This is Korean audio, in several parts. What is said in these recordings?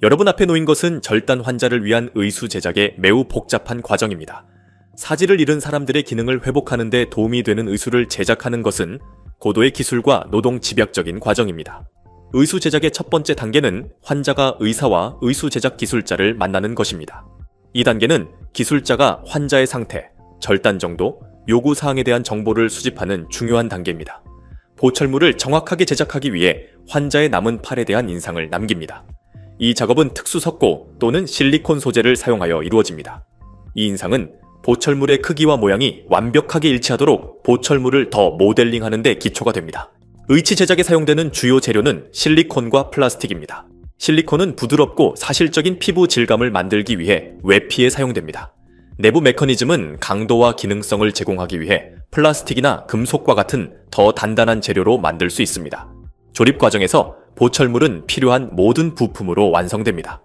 여러분 앞에 놓인 것은 절단 환자를 위한 의수 제작의 매우 복잡한 과정입니다. 사지를 잃은 사람들의 기능을 회복하는 데 도움이 되는 의수를 제작하는 것은 고도의 기술과 노동 집약적인 과정입니다. 의수 제작의 첫 번째 단계는 환자가 의사와 의수 제작 기술자를 만나는 것입니다. 이 단계는 기술자가 환자의 상태, 절단 정도, 요구사항에 대한 정보를 수집하는 중요한 단계입니다. 보철물을 정확하게 제작하기 위해 환자의 남은 팔에 대한 인상을 남깁니다. 이 작업은 특수 석고 또는 실리콘 소재를 사용하여 이루어집니다. 이 인상은 보철물의 크기와 모양이 완벽하게 일치하도록 보철물을 더 모델링하는 데 기초가 됩니다. 의치 제작에 사용되는 주요 재료는 실리콘과 플라스틱입니다. 실리콘은 부드럽고 사실적인 피부 질감을 만들기 위해 외피에 사용됩니다. 내부 메커니즘은 강도와 기능성을 제공하기 위해 플라스틱이나 금속과 같은 더 단단한 재료로 만들 수 있습니다. 조립 과정에서 보철물은 필요한 모든 부품으로 완성됩니다.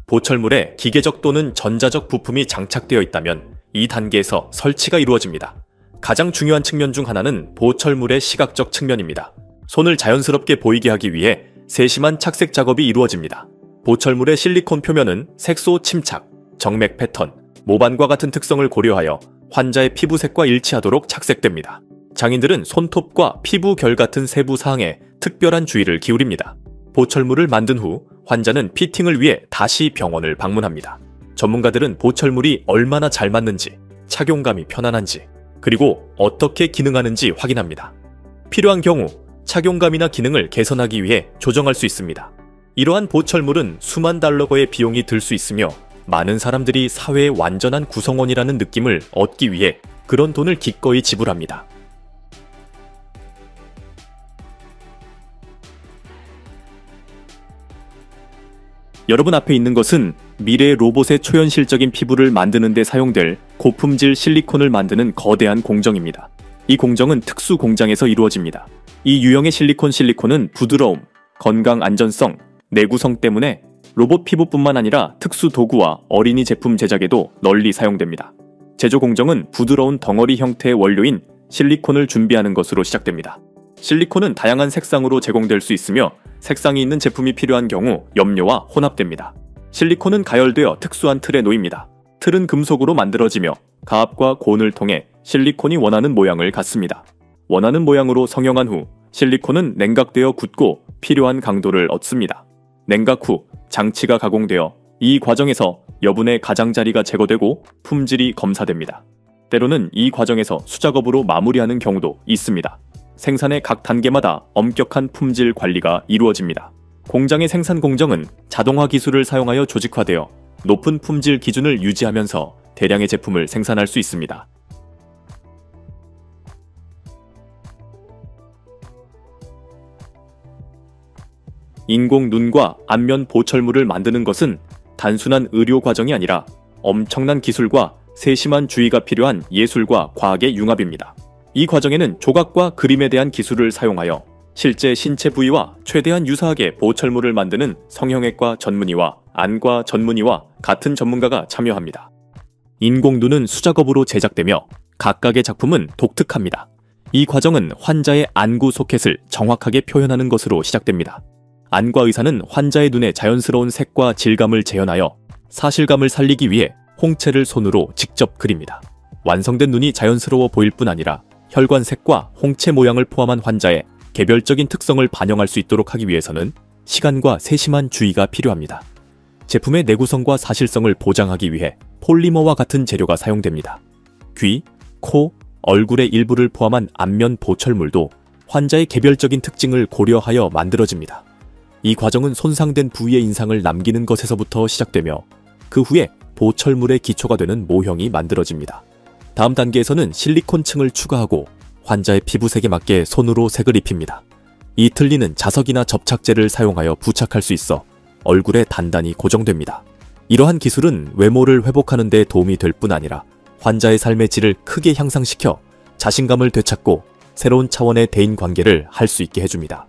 보철물에 기계적 또는 전자적 부품이 장착되어 있다면 이 단계에서 설치가 이루어집니다. 가장 중요한 측면 중 하나는 보철물의 시각적 측면입니다. 손을 자연스럽게 보이게 하기 위해 세심한 착색 작업이 이루어집니다. 보철물의 실리콘 표면은 색소 침착, 정맥 패턴, 모반과 같은 특성을 고려하여 환자의 피부색과 일치하도록 착색됩니다. 장인들은 손톱과 피부 결 같은 세부 사항에 특별한 주의를 기울입니다. 보철물을 만든 후 환자는 피팅을 위해 다시 병원을 방문합니다. 전문가들은 보철물이 얼마나 잘 맞는지, 착용감이 편안한지, 그리고 어떻게 기능하는지 확인합니다. 필요한 경우 착용감이나 기능을 개선하기 위해 조정할 수 있습니다. 이러한 보철물은 수만 달러거의 비용이 들 수 있으며 많은 사람들이 사회의 완전한 구성원이라는 느낌을 얻기 위해 그런 돈을 기꺼이 지불합니다. 여러분 앞에 있는 것은 미래의 로봇의 초현실적인 피부를 만드는 데 사용될 고품질 실리콘을 만드는 거대한 공정입니다. 이 공정은 특수 공장에서 이루어집니다. 이 유형의 실리콘은 부드러움, 건강 안전성, 내구성 때문에 로봇 피부뿐만 아니라 특수 도구와 어린이 제품 제작에도 널리 사용됩니다. 제조 공정은 부드러운 덩어리 형태의 원료인 실리콘을 준비하는 것으로 시작됩니다. 실리콘은 다양한 색상으로 제공될 수 있으며 색상이 있는 제품이 필요한 경우 염료와 혼합됩니다. 실리콘은 가열되어 특수한 틀에 놓입니다. 틀은 금속으로 만들어지며 가압과 고온을 통해 실리콘이 원하는 모양을 갖습니다. 원하는 모양으로 성형한 후 실리콘은 냉각되어 굳고 필요한 강도를 얻습니다. 냉각 후 장치가 가공되어 이 과정에서 여분의 가장자리가 제거되고 품질이 검사됩니다. 때로는 이 과정에서 수작업으로 마무리하는 경우도 있습니다. 생산의 각 단계마다 엄격한 품질 관리가 이루어집니다. 공장의 생산 공정은 자동화 기술을 사용하여 조직화되어 높은 품질 기준을 유지하면서 대량의 제품을 생산할 수 있습니다. 인공 눈과 안면 보철물을 만드는 것은 단순한 의료 과정이 아니라 엄청난 기술과 세심한 주의가 필요한 예술과 과학의 융합입니다. 이 과정에는 조각과 그림에 대한 기술을 사용하여 실제 신체 부위와 최대한 유사하게 보철물을 만드는 성형외과 전문의와 안과 전문의와 같은 전문가가 참여합니다. 인공 눈은 수작업으로 제작되며 각각의 작품은 독특합니다. 이 과정은 환자의 안구 소켓을 정확하게 표현하는 것으로 시작됩니다. 안과 의사는 환자의 눈에 자연스러운 색과 질감을 재현하여 사실감을 살리기 위해 홍채를 손으로 직접 그립니다. 완성된 눈이 자연스러워 보일 뿐 아니라 혈관색과 홍채 모양을 포함한 환자의 개별적인 특성을 반영할 수 있도록 하기 위해서는 시간과 세심한 주의가 필요합니다. 제품의 내구성과 사실성을 보장하기 위해 폴리머와 같은 재료가 사용됩니다. 귀, 코, 얼굴의 일부를 포함한 안면 보철물도 환자의 개별적인 특징을 고려하여 만들어집니다. 이 과정은 손상된 부위의 인상을 남기는 것에서부터 시작되며 그 후에 보철물의 기초가 되는 모형이 만들어집니다. 다음 단계에서는 실리콘 층을 추가하고 환자의 피부색에 맞게 손으로 색을 입힙니다. 이 틀니는 자석이나 접착제를 사용하여 부착할 수 있어 얼굴에 단단히 고정됩니다. 이러한 기술은 외모를 회복하는 데 도움이 될 뿐 아니라 환자의 삶의 질을 크게 향상시켜 자신감을 되찾고 새로운 차원의 대인관계를 할 수 있게 해줍니다.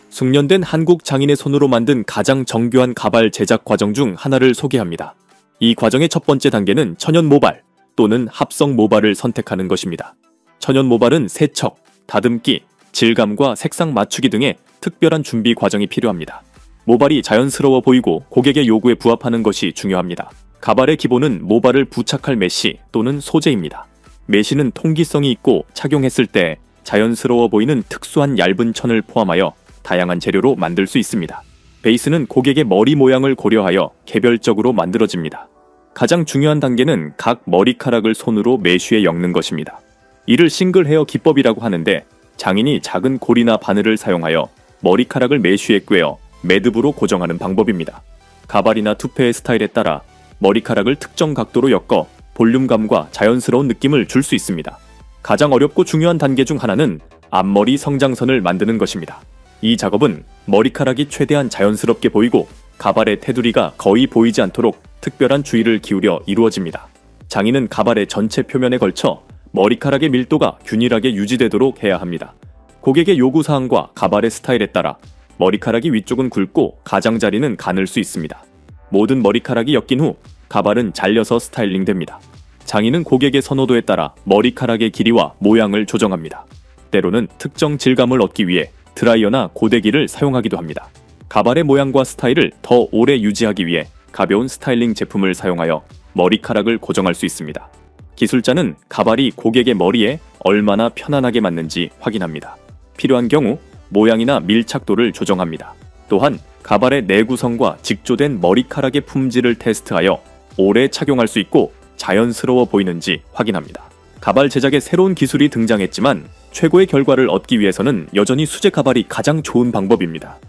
숙련된 한국 장인의 손으로 만든 가장 정교한 가발 제작 과정 중 하나를 소개합니다. 이 과정의 첫 번째 단계는 천연 모발 또는 합성 모발을 선택하는 것입니다. 천연 모발은 세척, 다듬기, 질감과 색상 맞추기 등의 특별한 준비 과정이 필요합니다. 모발이 자연스러워 보이고 고객의 요구에 부합하는 것이 중요합니다. 가발의 기본은 모발을 부착할 메쉬 또는 소재입니다. 메쉬는 통기성이 있고 착용했을 때 자연스러워 보이는 특수한 얇은 천을 포함하여 다양한 재료로 만들 수 있습니다. 베이스는 고객의 머리 모양을 고려하여 개별적으로 만들어집니다. 가장 중요한 단계는 각 머리카락을 손으로 메쉬에 엮는 것입니다. 이를 싱글 헤어 기법이라고 하는데 장인이 작은 고리나 바늘을 사용하여 머리카락을 메쉬에 꿰어 매듭으로 고정하는 방법입니다. 가발이나 투페의 스타일에 따라 머리카락을 특정 각도로 엮어 볼륨감과 자연스러운 느낌을 줄 수 있습니다. 가장 어렵고 중요한 단계 중 하나는 앞머리 성장선을 만드는 것입니다. 이 작업은 머리카락이 최대한 자연스럽게 보이고 가발의 테두리가 거의 보이지 않도록 특별한 주의를 기울여 이루어집니다. 장인은 가발의 전체 표면에 걸쳐 머리카락의 밀도가 균일하게 유지되도록 해야 합니다. 고객의 요구사항과 가발의 스타일에 따라 머리카락이 위쪽은 굵고 가장자리는 가늘 수 있습니다. 모든 머리카락이 엮인 후 가발은 잘려서 스타일링됩니다. 장인은 고객의 선호도에 따라 머리카락의 길이와 모양을 조정합니다. 때로는 특정 질감을 얻기 위해 드라이어나 고데기를 사용하기도 합니다. 가발의 모양과 스타일을 더 오래 유지하기 위해 가벼운 스타일링 제품을 사용하여 머리카락을 고정할 수 있습니다. 기술자는 가발이 고객의 머리에 얼마나 편안하게 맞는지 확인합니다. 필요한 경우 모양이나 밀착도를 조정합니다. 또한 가발의 내구성과 직조된 머리카락의 품질을 테스트하여 오래 착용할 수 있고 자연스러워 보이는지 확인합니다. 가발 제작에 새로운 기술이 등장했지만 최고의 결과를 얻기 위해서는 여전히 수제 가발이 가장 좋은 방법입니다.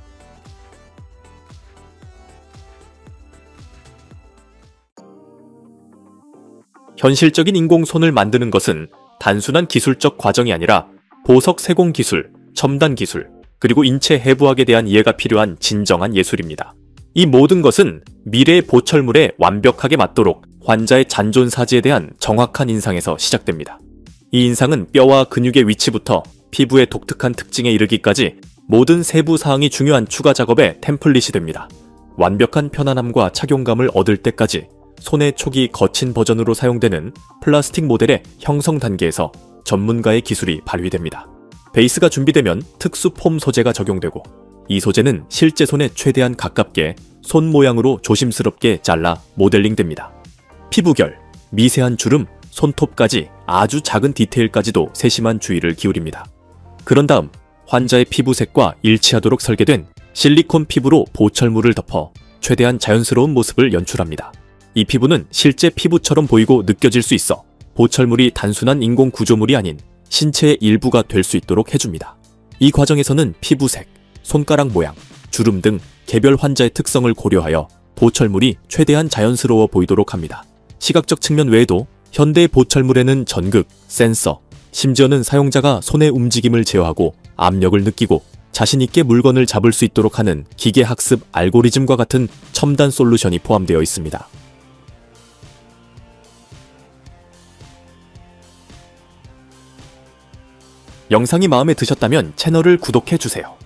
현실적인 인공손을 만드는 것은 단순한 기술적 과정이 아니라 보석 세공 기술, 첨단 기술, 그리고 인체 해부학에 대한 이해가 필요한 진정한 예술입니다. 이 모든 것은 미래의 보철물에 완벽하게 맞도록 환자의 잔존사지에 대한 정확한 인상에서 시작됩니다. 이 인상은 뼈와 근육의 위치부터 피부의 독특한 특징에 이르기까지 모든 세부 사항이 중요한 추가 작업의 템플릿이 됩니다. 완벽한 편안함과 착용감을 얻을 때까지 손의 촉이 거친 버전으로 사용되는 플라스틱 모델의 형성 단계에서 전문가의 기술이 발휘됩니다. 베이스가 준비되면 특수 폼 소재가 적용되고 이 소재는 실제 손에 최대한 가깝게 손 모양으로 조심스럽게 잘라 모델링됩니다. 피부결, 미세한 주름, 손톱까지 아주 작은 디테일까지도 세심한 주의를 기울입니다. 그런 다음 환자의 피부색과 일치하도록 설계된 실리콘 피부로 보철물을 덮어 최대한 자연스러운 모습을 연출합니다. 이 피부는 실제 피부처럼 보이고 느껴질 수 있어 보철물이 단순한 인공 구조물이 아닌 신체의 일부가 될 수 있도록 해줍니다. 이 과정에서는 피부색, 손가락 모양, 주름 등 개별 환자의 특성을 고려하여 보철물이 최대한 자연스러워 보이도록 합니다. 시각적 측면 외에도 현대의 보철물에는 전극, 센서, 심지어는 사용자가 손의 움직임을 제어하고 압력을 느끼고 자신있게 물건을 잡을 수 있도록 하는 기계학습 알고리즘과 같은 첨단 솔루션이 포함되어 있습니다. 영상이 마음에 드셨다면 채널을 구독해주세요.